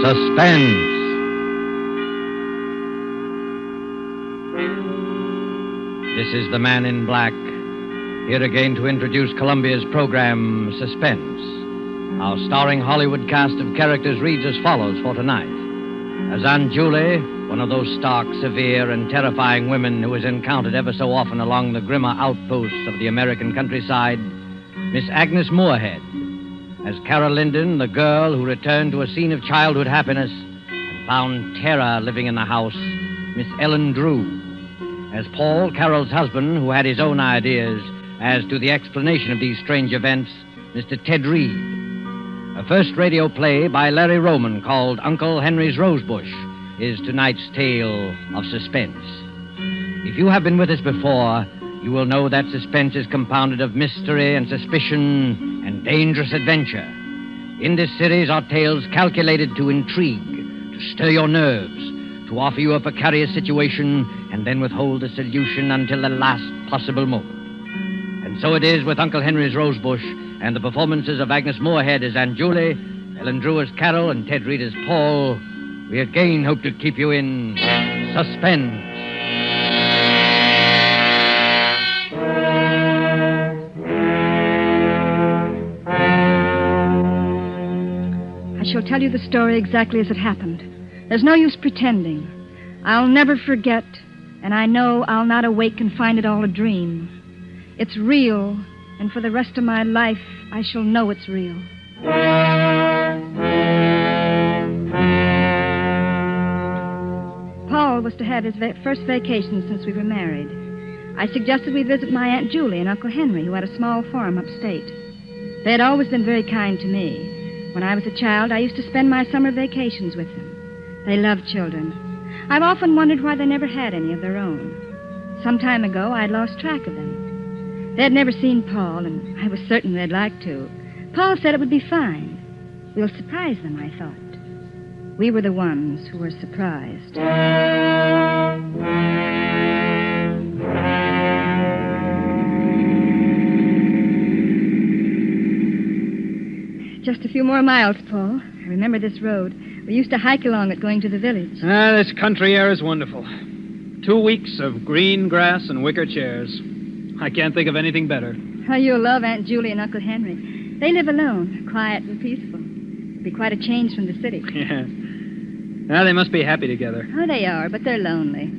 Suspense. This is the Man in Black, here again to introduce Columbia's program, Suspense. Our starring Hollywood cast of characters reads as follows for tonight. As Aunt Julie, one of those stark, severe, and terrifying women who is encountered ever so often along the grimmer outposts of the American countryside, Miss Agnes Moorehead. As Carol Linden, the girl who returned to a scene of childhood happiness and found terror living in the house, Miss Ellen Drew. As Paul, Carol's husband, who had his own ideas as to the explanation of these strange events, Mr. Ted Reed. A first radio play by Larry Roman called Uncle Henry's Rosebush is tonight's tale of suspense. If you have been with us before, you will know that suspense is compounded of mystery and suspicion and dangerous adventure. In this series are tales calculated to intrigue, to stir your nerves, to offer you a precarious situation and then withhold the solution until the last possible moment. And so it is with Uncle Henry's Rosebush and the performances of Agnes Moorehead as Aunt Julie, Ellen Drew as Carol, and Ted Reed as Paul. We again hope to keep you in suspense. I shall tell you the story exactly as it happened. There's no use pretending. I'll never forget, and I know I'll not awake and find it all a dream. It's real, and for the rest of my life, I shall know it's real. Paul was to have his first vacation since we were married. I suggested we visit my Aunt Julie and Uncle Henry, who had a small farm upstate. They had always been very kind to me. When I was a child, I used to spend my summer vacations with them. They loved children. I've often wondered why they never had any of their own. Some time ago, I'd lost track of them. They had never seen Paul, and I was certain they'd like to. Paul said it would be fine. We'll surprise them, I thought. We were the ones who were surprised. Just a few more miles, Paul. I remember this road. We used to hike along it going to the village. This country air is wonderful. 2 weeks of green grass and wicker chairs. I can't think of anything better. Oh, you'll love Aunt Julie and Uncle Henry. They live alone, quiet and peaceful. It'll be quite a change from the city. Yeah. Now, they must be happy together. Oh, they are, but they're lonely.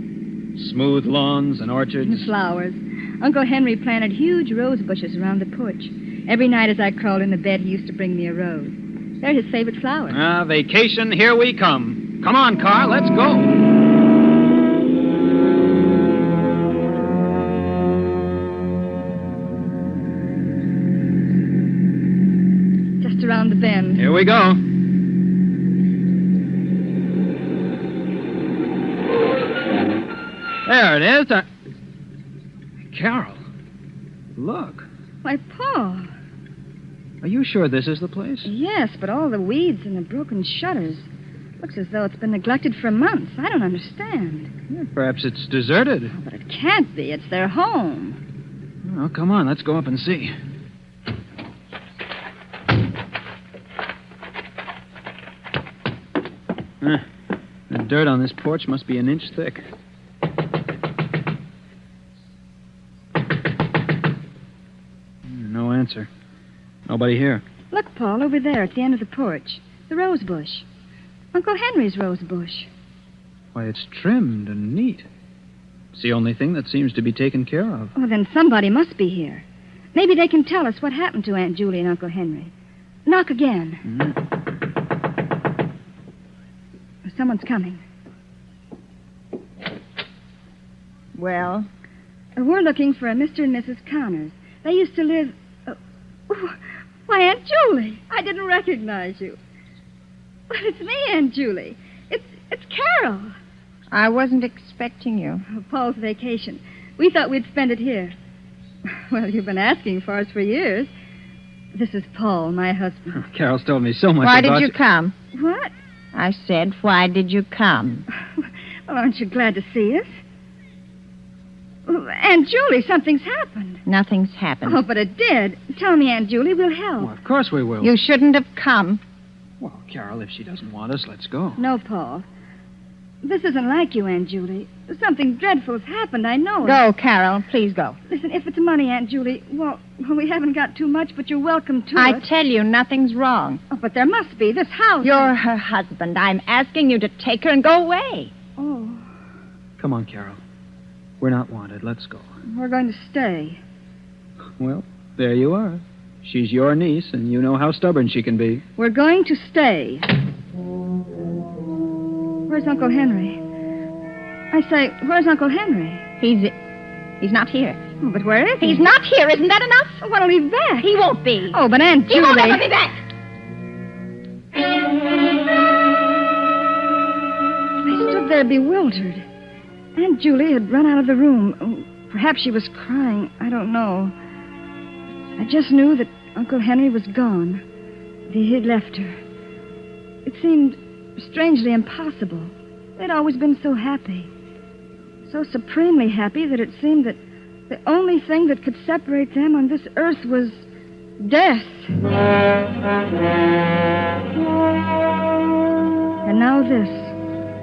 Smooth lawns and orchards. And flowers. Uncle Henry planted huge rose bushes around the porch. Every night as I crawled in the bed, he used to bring me a rose. They're his favorite flowers. Vacation, here we come. Come on, car, let's go. Just around the bend. Here we go. There it is. Carol, look. Why, Paul. Are you sure this is the place? Yes, but all the weeds and the broken shutters. Looks as though it's been neglected for months. I don't understand. Yeah, perhaps it's deserted. Oh, but it can't be. It's their home. Oh, come on. Let's go up and see. The dirt on this porch must be an inch thick. No answer. Nobody here. Look, Paul, over there at the end of the porch. The rosebush. Uncle Henry's rosebush. Why, it's trimmed and neat. It's the only thing that seems to be taken care of. Oh, then somebody must be here. Maybe they can tell us what happened to Aunt Julie and Uncle Henry. Knock again. Someone's coming. Well? We're looking for a Mr. and Mrs. Connors. They used to live... Why, Aunt Julie, I didn't recognize you. But it's me, Aunt Julie. It's Carol. I wasn't expecting you. Oh, Paul's vacation. We thought we'd spend it here. Well, you've been asking for us for years. This is Paul, my husband. Carol's told me so much Why about did you come? What? I said, why did you come? Well, aren't you glad to see us? Aunt Julie, something's happened. Nothing's happened. Oh, but it did. Tell me, Aunt Julie, we'll help. Well, of course we will. You shouldn't have come. Well, Carol, if she doesn't want us, let's go. No, Paul. This isn't like you, Aunt Julie. Something dreadful has happened, I know. Go, Carol. Please go. Listen, if it's money, Aunt Julie, well, we haven't got too much, but you're welcome to I it. tell you, nothing's wrong. Oh, but there must be. This house... You're her husband. I'm asking you to take her and go away. Oh, Come on, Carol. We're not wanted. Let's go. we're going to stay. Well, there you are. She's your niece, and you know how stubborn she can be. We're going to stay. Where's Uncle Henry? I say, where's Uncle Henry? He's not here. Oh, but where is he? He's not here. Isn't that enough? Oh, when'll he be back? He won't be. Oh, but Aunt Julie... He won't ever be back. I stood there bewildered. Aunt Julie had run out of the room. Oh, perhaps she was crying. I don't know. I just knew that Uncle Henry was gone. He had left her. It seemed strangely impossible. They'd always been so happy. So supremely happy that it seemed that the only thing that could separate them on this earth was death. And now this.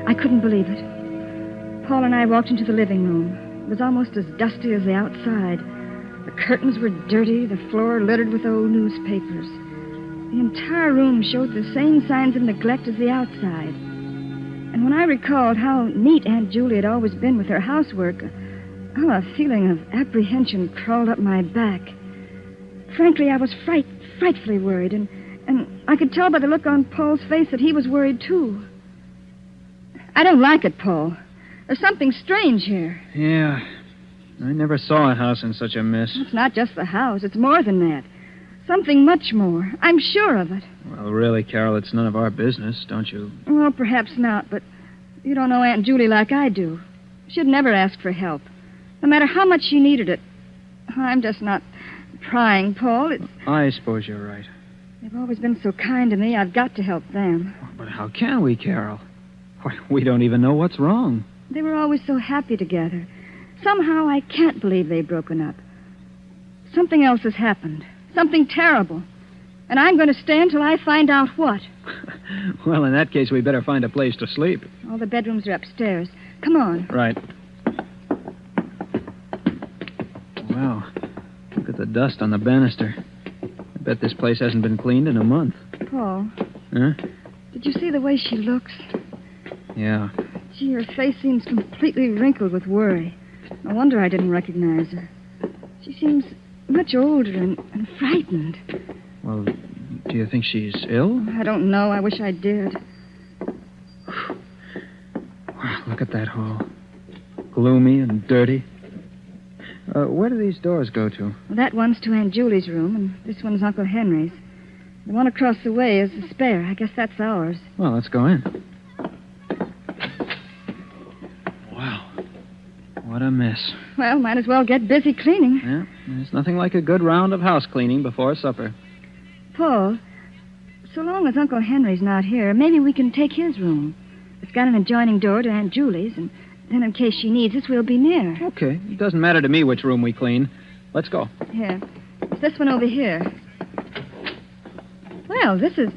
I couldn't believe it. Paul and I walked into the living room. It was almost as dusty as the outside. The curtains were dirty, the floor littered with old newspapers. The entire room showed the same signs of neglect as the outside. And when I recalled how neat Aunt Julie had always been with her housework, a feeling of apprehension crawled up my back. Frankly, I was frightfully worried, and I could tell by the look on Paul's face that he was worried, too. I don't like it, Paul. There's something strange here. Yeah. I never saw a house in such a mess. It's not just the house. It's more than that. Something much more. I'm sure of it. Well, really, Carol, it's none of our business, don't you? Well, perhaps not, but you don't know Aunt Julie like I do. She'd never ask for help, no matter how much she needed it. I'm just not trying, Paul. I suppose you're right. They've always been so kind to me. I've got to help them. But how can we, Carol? Why, we don't even know what's wrong. They were always so happy together. Somehow I can't believe they've broken up. Something else has happened. Something terrible. And I'm going to stay until I find out what. Well, in that case, we better find a place to sleep. All the bedrooms are upstairs. Come on. Right. Wow. Look at the dust on the banister. I bet this place hasn't been cleaned in a month. Paul. Huh? Did you see the way she looks? Yeah. Gee, her face seems completely wrinkled with worry. No wonder I didn't recognize her. She seems much older and frightened. Well, do you think she's ill? I don't know. I wish I did. Wow, look at that hall. Gloomy and dirty. Where do these doors go to? Well, that one's to Aunt Julie's room, and this one's Uncle Henry's. The one across the way is the spare. I guess that's ours. Well, let's go in. Wow. What a mess. Well, might as well get busy cleaning. Yeah, there's nothing like a good round of house cleaning before supper. Paul, so long as Uncle Henry's not here, maybe we can take his room. It's got an adjoining door to Aunt Julie's, and then in case she needs us, we'll be near. Okay. It doesn't matter to me which room we clean. Let's go. Here. It's this one over here. Well, this is...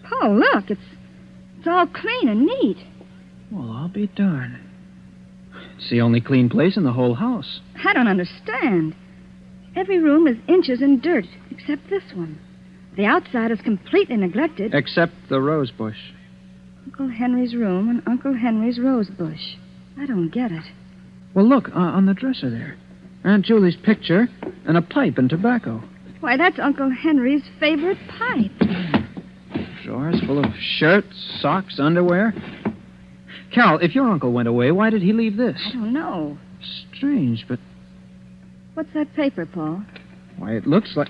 Paul, look. It's all clean and neat. Well, I'll be darned. It's the only clean place in the whole house. I don't understand. Every room is inches in dirt, except this one. The outside is completely neglected. Except the rosebush. Uncle Henry's room and Uncle Henry's rosebush. I don't get it. Well, look, on the dresser there. Aunt Julie's picture and a pipe and tobacco. Why, that's Uncle Henry's favorite pipe. Drawers full of shirts, socks, underwear. Carol, if your uncle went away, why did he leave this? I don't know. Strange, but... What's that paper, Paul? Why, it looks like...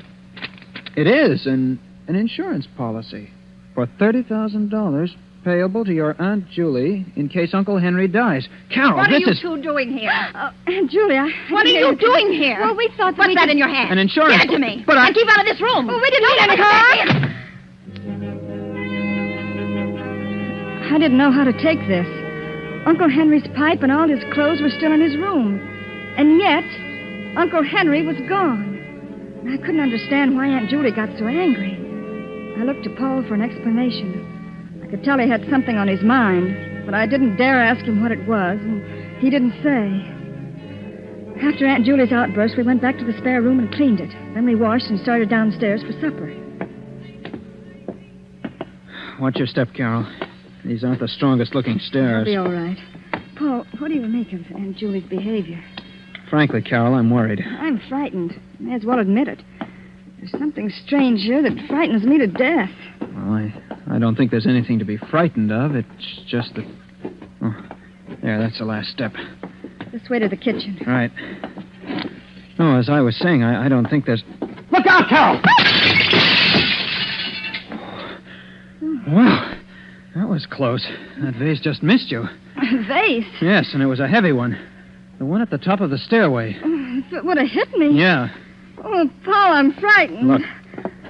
It is an insurance policy for $30,000 payable to your Aunt Julie in case Uncle Henry dies. Carol, What are this you is... two doing here? Aunt Julie, What are you doing here? Well, we thought that What's we that could- in your hand? An insurance... Give it to me. But And keep out of this room. Oh, we didn't mean any harm. I didn't know how to take this. Uncle Henry's pipe and all his clothes were still in his room. And yet, Uncle Henry was gone. I couldn't understand why Aunt Julie got so angry. I looked to Paul for an explanation. I could tell he had something on his mind, but I didn't dare ask him what it was, and he didn't say. After Aunt Julie's outburst, we went back to the spare room and cleaned it. Then we washed and started downstairs for supper. Watch your step, Carol. These aren't the strongest-looking stairs. I'll be all right. Paul, what do you make of Aunt Julie's behavior? Frankly, Carol, I'm worried. I'm frightened. May as well admit it. There's something strange here that frightens me to death. Well, I don't think there's anything to be frightened of. It's just that... Oh, there, that's the last step. This way to the kitchen. Right. No, as I was saying, I don't think there's... Look out, Carol! Wow, that was close. That vase just missed you. A vase? Yes, and it was a heavy one. The one at the top of the stairway. If it would have hit me. Yeah. Oh, Paul, I'm frightened. Look,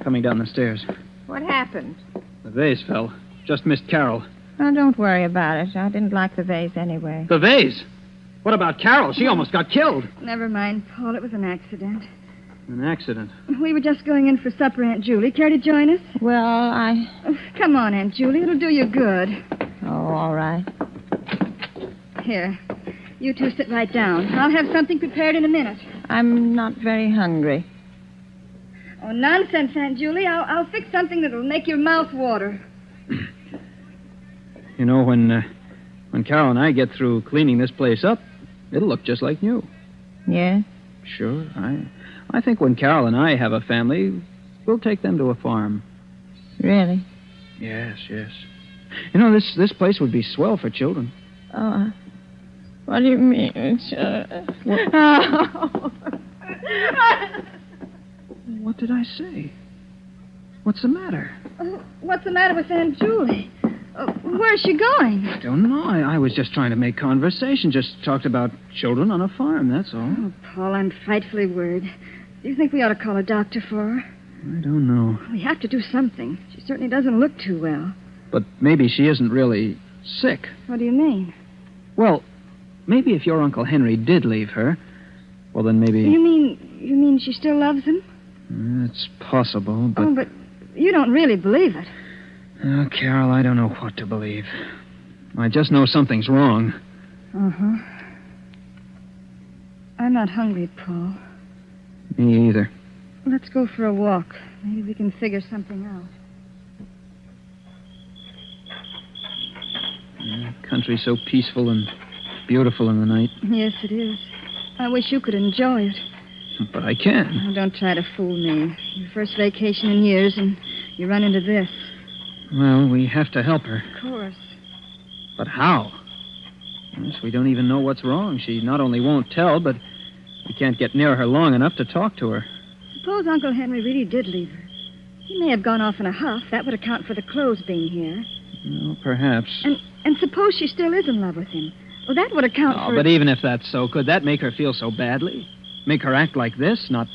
coming down the stairs. What happened? The vase fell. Just missed Carol. Oh, don't worry about it. I didn't like the vase anyway. The vase? What about Carol? She almost got killed. Never mind, Paul. It was an accident. An accident? We were just going in for supper, Aunt Julie. Care to join us? Well, Oh, come on, Aunt Julie. It'll do you good. Oh, all right. Here. You two sit right down. I'll have something prepared in a minute. I'm not very hungry. Oh, nonsense, Aunt Julie. I'll fix something that'll make your mouth water. You know, when Carol and I get through cleaning this place up, it'll look just like new. Yeah? Sure. I think when Carol and I have a family, we'll take them to a farm. Really? Yes, yes. You know, this place would be swell for children. Oh, what do you mean? What did I say? What's the matter? What's the matter with Aunt Julie? Where's she going? I don't know. I was just trying to make conversation. Just talked about children on a farm, that's all. Oh, Paul, I'm frightfully worried. Do you think we ought to call a doctor for her? I don't know. We have to do something. She certainly doesn't look too well. But maybe she isn't really sick. What do you mean? Well, maybe if your Uncle Henry did leave her, well, then maybe... You mean she still loves him? It's possible, but... Oh, but you don't really believe it. Oh, Carol, I don't know what to believe. I just know something's wrong. Uh-huh. I'm not hungry, Paul. Me either. Let's go for a walk. Maybe we can figure something out. Country's so peaceful and beautiful in the night. Yes, it is. I wish you could enjoy it. But I can. Oh, don't try to fool me. Your first vacation in years, and you run into this. Well, we have to help her. Of course. But how? Yes, we don't even know what's wrong. She not only won't tell, but we can't get near her long enough to talk to her. Suppose Uncle Henry really did leave her. He may have gone off in a huff. That would account for the clothes being here. Well, perhaps. And suppose she still is in love with him. Well, that would account for... But even if that's so, could that make her feel so badly? Make her act like this? Not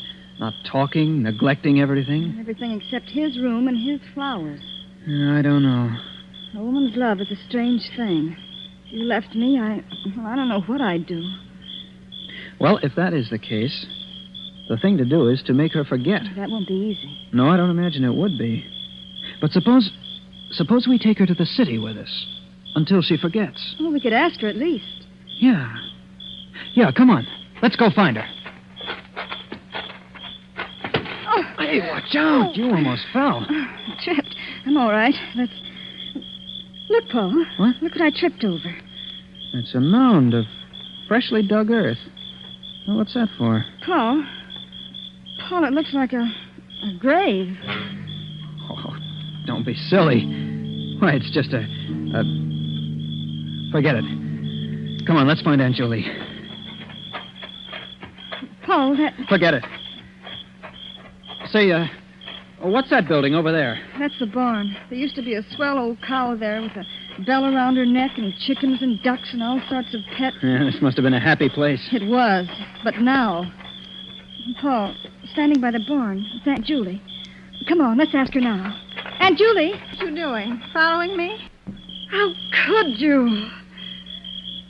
talking, neglecting everything? Everything except his room and his flowers. I don't know. A woman's love is a strange thing. If you left me, I don't know what I'd do. Well, if that is the case, the thing to do is to make her forget. That won't be easy. No, I don't imagine it would be. But suppose we take her to the city with us until she forgets. Well, we could ask her at least. Yeah. Yeah, come on. Let's go find her. Oh. Hey, watch out. You almost fell. I tripped. I'm all right. Look, Paul. What? Look what I tripped over. It's a mound of freshly dug earth. Well, what's that for? Paul, it looks like a grave. Oh, don't be silly. Why, it's just a... Forget it. Come on, let's find Aunt Julie. Paul, Forget it. Say, what's that building over there? That's the barn. There used to be a swell old cow there with a bell around her neck and chickens and ducks and all sorts of pets. Yeah, this must have been a happy place. It was, but now... Paul, standing by the barn, it's Aunt Julie. Come on, let's ask her now. Aunt Julie! What you doing? Following me? How could you?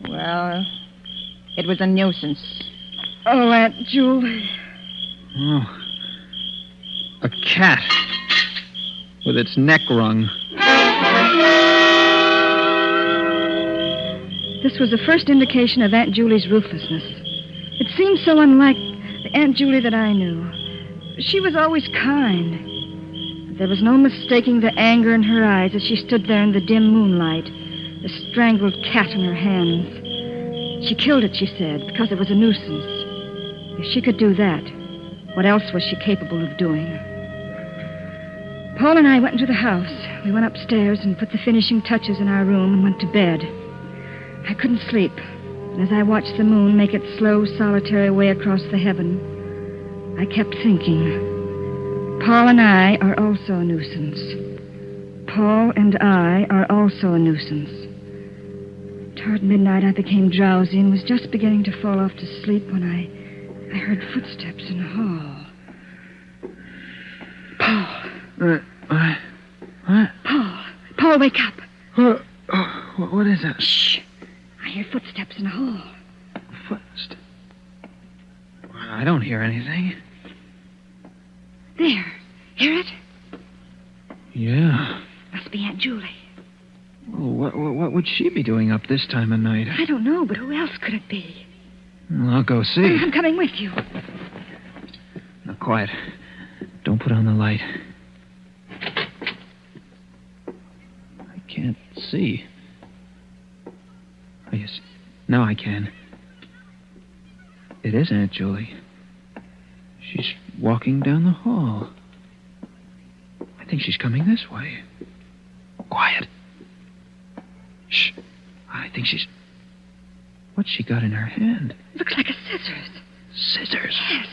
Well, it was a nuisance. Oh, Aunt Julie. Oh. A cat. with its neck wrung. This was the first indication of Aunt Julie's ruthlessness. It seemed so unlike the Aunt Julie that I knew. She was always kind. But there was no mistaking the anger in her eyes as she stood there in the dim moonlight, the strangled cat in her hands. She killed it, she said, because it was a nuisance. If she could do that, what else was she capable of doing? Paul and I went into the house. We went upstairs and put the finishing touches in our room and went to bed. I couldn't sleep. And as I watched the moon make its slow, solitary way across the heaven, I kept thinking, Paul and I are also a nuisance. Paul and I are also a nuisance. Toward midnight, I became drowsy and was just beginning to fall off to sleep when I heard footsteps in the hall. Paul. What? Paul, wake up. What is that? Shh. I hear footsteps in the hall. Footsteps? I don't hear anything. There. Hear it? Yeah. Must be Aunt Julie. Well, what would she be doing up this time of night? I don't know, but who else could it be? Well, I'll go see. I'm coming with you. Now, quiet. Don't put on the light. I can't see. Oh, yes. Now I can. It is Aunt Julie. She's walking down the hall. I think she's coming this way. Quiet. Shh. I think she's... What's she got in her hand? Looks like a scissors. Scissors? Yes.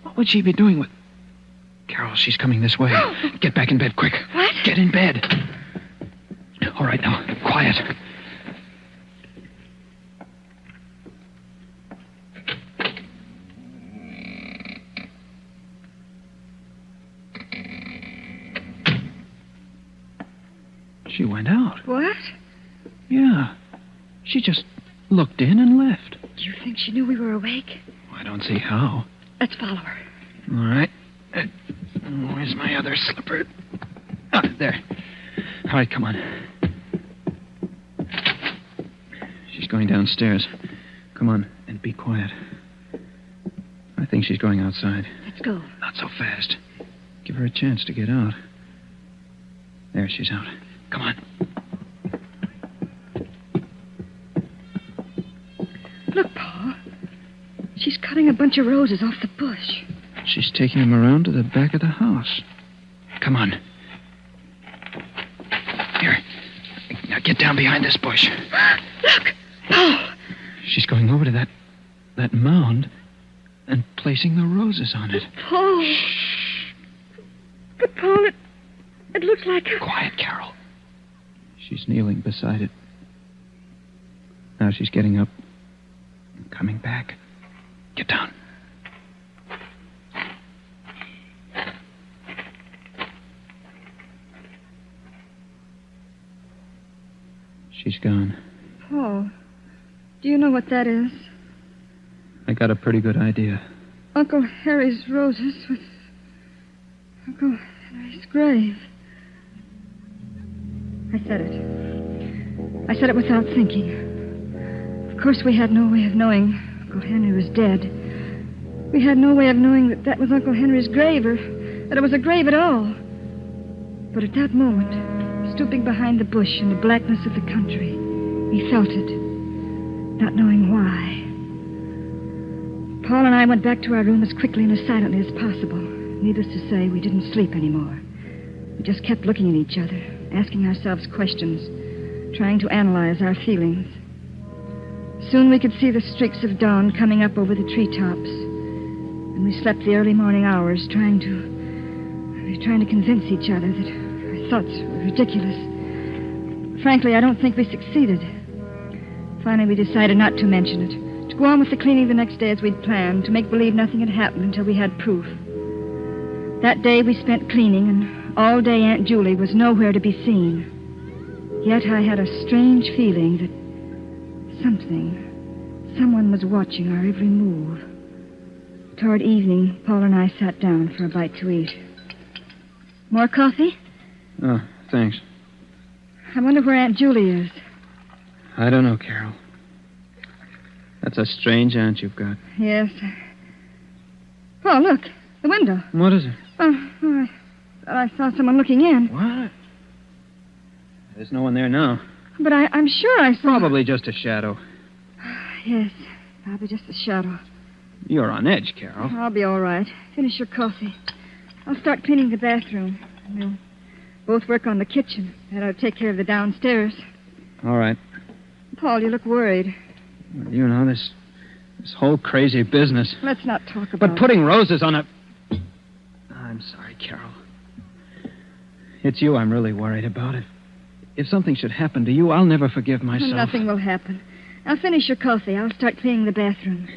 What would she be doing with... Carol, she's coming this way. Get back in bed, quick. What? Get in bed. All right, now, quiet. She went out. What? Yeah. She just looked in and left. Do you think she knew we were awake? I don't see how. Let's follow her. All right. Where's my other slipper? Ah, there. All right, come on. She's going downstairs. Come on, and be quiet. I think she's going outside. Let's go. Not so fast. Give her a chance to get out. There, she's out. Come on. Look, Paul. She's cutting a bunch of roses off the bush. She's taking them around to the back of the house. Come on. Here. Now get down behind this bush. Look, Paul. She's going over to that mound and placing the roses on it. Paul. Shh. But, Paul, it looks like a... Quiet, Carol. She's kneeling beside it. Now she's getting up and coming back. Get down. She's gone. Paul, do you know what that is? I got a pretty good idea. Uncle Harry's roses with Uncle Henry's grave. I said it. I said it without thinking. Of course, we had no way of knowing Uncle Henry was dead. We had no way of knowing that was Uncle Henry's grave or that it was a grave at all. But at that moment, stooping behind the bush in the blackness of the country, we felt it, not knowing why. Paul and I went back to our room as quickly and as silently as possible. Needless to say, we didn't sleep anymore. We just kept looking at each other, asking ourselves questions, trying to analyze our feelings. Soon we could see the streaks of dawn coming up over the treetops, and we slept the early morning hours trying to convince each other that our thoughts were ridiculous. Frankly, I don't think we succeeded. Finally, we decided not to mention it, to go on with the cleaning the next day as we'd planned, to make believe nothing had happened until we had proof. That day we spent cleaning, and all day Aunt Julie was nowhere to be seen. Yet I had a strange feeling that someone was watching our every move. Toward evening, Paul and I sat down for a bite to eat. More coffee? Oh, thanks. I wonder where Aunt Julie is. I don't know, Carol. That's a strange aunt you've got. Yes. Oh, look. The window. What is it? Oh, I saw someone looking in. What? There's no one there now. But I'm sure I saw... Probably just a shadow. Yes, probably just a shadow. You're on edge, Carol. I'll be all right. Finish your coffee. I'll start cleaning the bathroom. We'll both work on the kitchen. And I'll take care of the downstairs. All right. Paul, you look worried. You know, this whole crazy business. Let's not talk about But putting roses on a... I'm sorry, Carol. It's you I'm really worried about. If something should happen to you, I'll never forgive myself. Nothing will happen. I'll finish your coffee. I'll start cleaning the bathroom.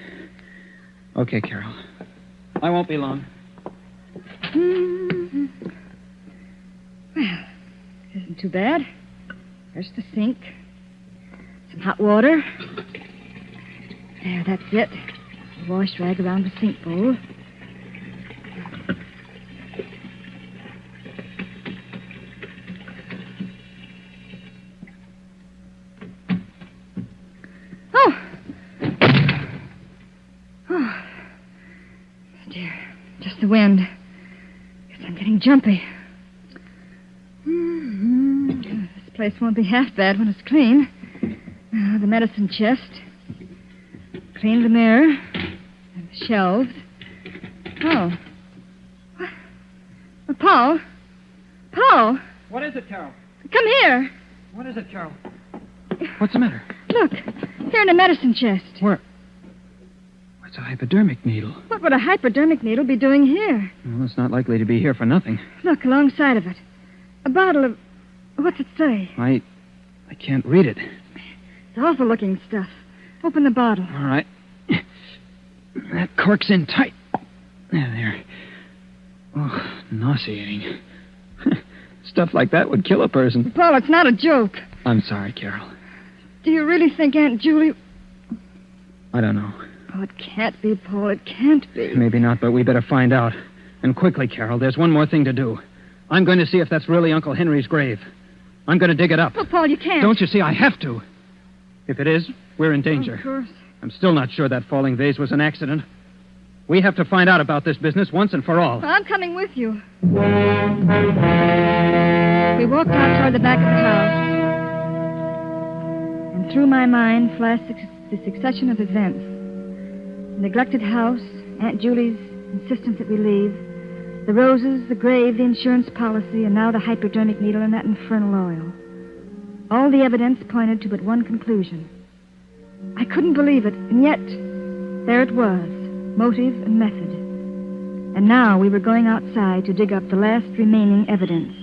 Okay, Carol. I won't be long. Mm-hmm. Well, it isn't too bad. There's the sink. Some hot water. There, that's it. A wash rag around the sink bowl. Oh, dear. Just the wind. Guess I'm getting jumpy. This place won't be half bad when it's clean. The medicine chest. Clean the mirror. And the shelves. Oh. What? Oh, Paul? Paul? What is it, Carol? Come here. What is it, Carol? What's the matter? Look. Here in the medicine chest. Where? It's a hypodermic needle. What would a hypodermic needle be doing here? Well, it's not likely to be here for nothing. Look, alongside of it. A bottle of... What's it say? I can't read it. It's awful-looking stuff. Open the bottle. All right. That cork's in tight. There. Oh, nauseating. Stuff like that would kill a person. Paul, it's not a joke. I'm sorry, Carol. Do you really think Aunt Julie... I don't know. Oh, it can't be, Paul. It can't be. Maybe not, but we better find out. And quickly, Carol. There's one more thing to do. I'm going to see if that's really Uncle Henry's grave. I'm going to dig it up. Oh, Paul, you can't. Don't you see? I have to. If it is, we're in danger. Of course. I'm still not sure that falling vase was an accident. We have to find out about this business once and for all. Well, I'm coming with you. We walked out toward the back of the house. And through my mind flashed the succession of events. The neglected house, Aunt Julie's insistence that we leave, the roses, the grave, the insurance policy, and now the hypodermic needle and that infernal oil. All the evidence pointed to but one conclusion. I couldn't believe it, and yet there it was, motive and method. And now we were going outside to dig up the last remaining evidence.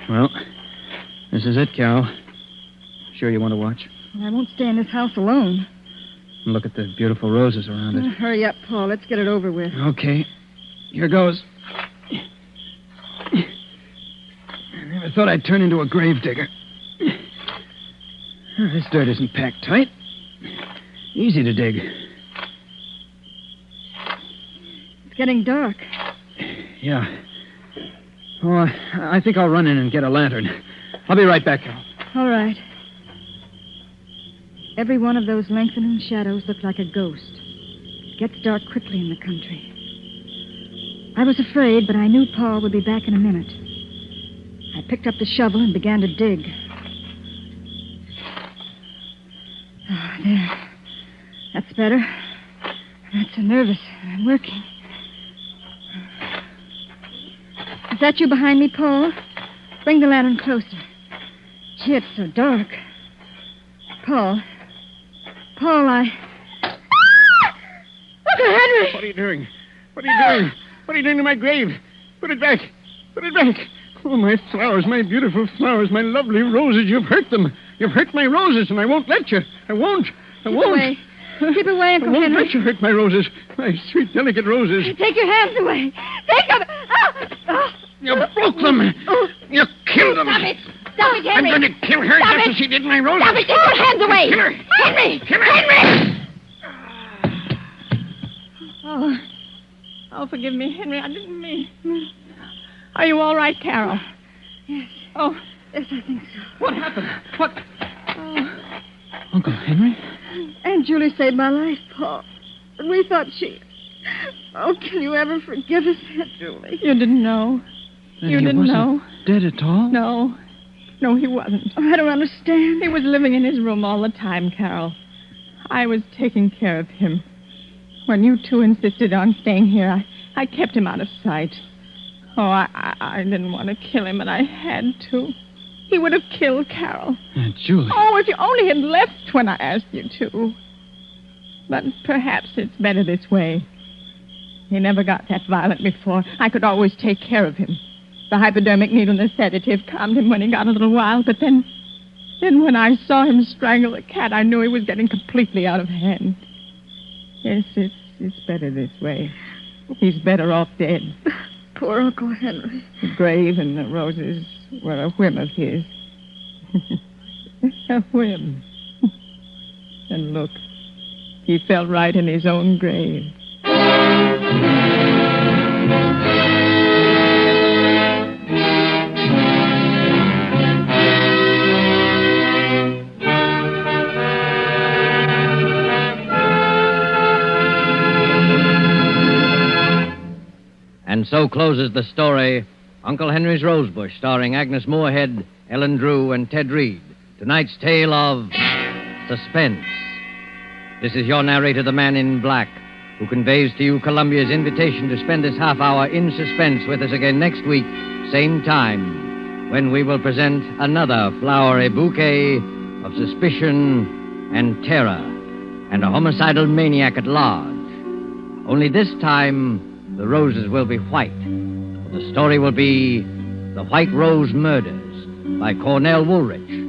Well, this is it, Carol. Sure you want to watch? I won't stay in this house alone. Look at the beautiful roses around it. Hurry up, Paul. Let's get it over with. Okay. Here goes. I never thought I'd turn into a gravedigger. This dirt isn't packed tight. Easy to dig. It's getting dark. Yeah. Oh, I think I'll run in and get a lantern. I'll be right back, Carol. All right. Every one of those lengthening shadows looked like a ghost. It gets dark quickly in the country. I was afraid, but I knew Paul would be back in a minute. I picked up the shovel and began to dig. Oh, there. That's better. I'm not so nervous. I'm working. Is that you behind me, Paul? Bring the lantern closer. Gee, it's so dark. Paul, Uncle Henry! What are you doing? What are you doing? What are you doing to my grave? Put it back. Put it back. Oh, my flowers, my beautiful flowers, my lovely roses. You've hurt them. You've hurt my roses, and I won't let you. I won't. Keep away. Keep away, Uncle I won't Henry. let you hurt my roses. My sweet, delicate roses. Take your hands away. Take them. You broke them. You killed them. Stop it. Stop it, I'm Henry. going to kill her Stop just it. as she did my roses. Stop it. Take your hands away. Kill her. Henry. Kill her. Henry. Oh, forgive me, Henry. I didn't mean. Are you all right, Carol? Yes. Oh, Yes, I think so. What happened? What? Uncle Henry? Aunt Julie saved my life, Paul. But we thought she... Oh, can you ever forgive us, Aunt Julie? you didn't know. Then You he didn't wasn't know. dead at all? No. No, he wasn't. Oh, I don't understand. He was living in his room all the time, Carol. I was taking care of him. When you two insisted on staying here, I kept him out of sight. Oh, I didn't want to kill him, but I had to. He would have killed Carol. Aunt Julie. Oh, if you only had left when I asked you to. But perhaps it's better this way. He never got that violent before. I could always take care of him. The hypodermic needle and the sedative calmed him when he got a little wild, but then when I saw him strangle the cat, I knew he was getting completely out of hand. Yes, it's better this way. He's better off dead. Poor Uncle Henry. The grave and the roses were a whim of his. A whim. And look, he fell right in his own grave. And so closes the story, Uncle Henry's Rosebush, starring Agnes Moorehead, Ellen Drew, and Ted Reed. Tonight's tale of Suspense. This is your narrator, the Man in Black, who conveys to you Columbia's invitation to spend this half hour in suspense with us again next week, same time, when we will present another flowery bouquet of suspicion and terror and a homicidal maniac at large. Only this time, the roses will be white. The story will be The White Rose Murders by Cornell Woolrich.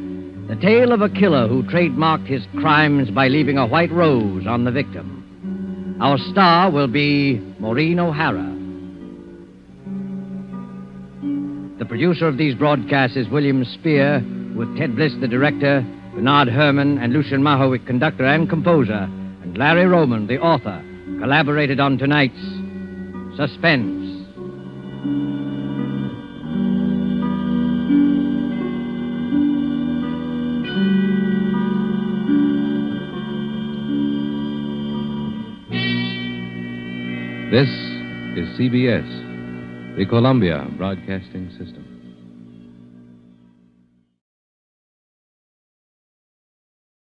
The tale of a killer who trademarked his crimes by leaving a white rose on the victim. Our star will be Maureen O'Hara. The producer of these broadcasts is William Spear, with Ted Bliss, the director, Bernard Herrmann and Lucien Mahowick, conductor and composer, and Larry Roman, the author, collaborated on tonight's Suspense. This is CBS, the Columbia Broadcasting System.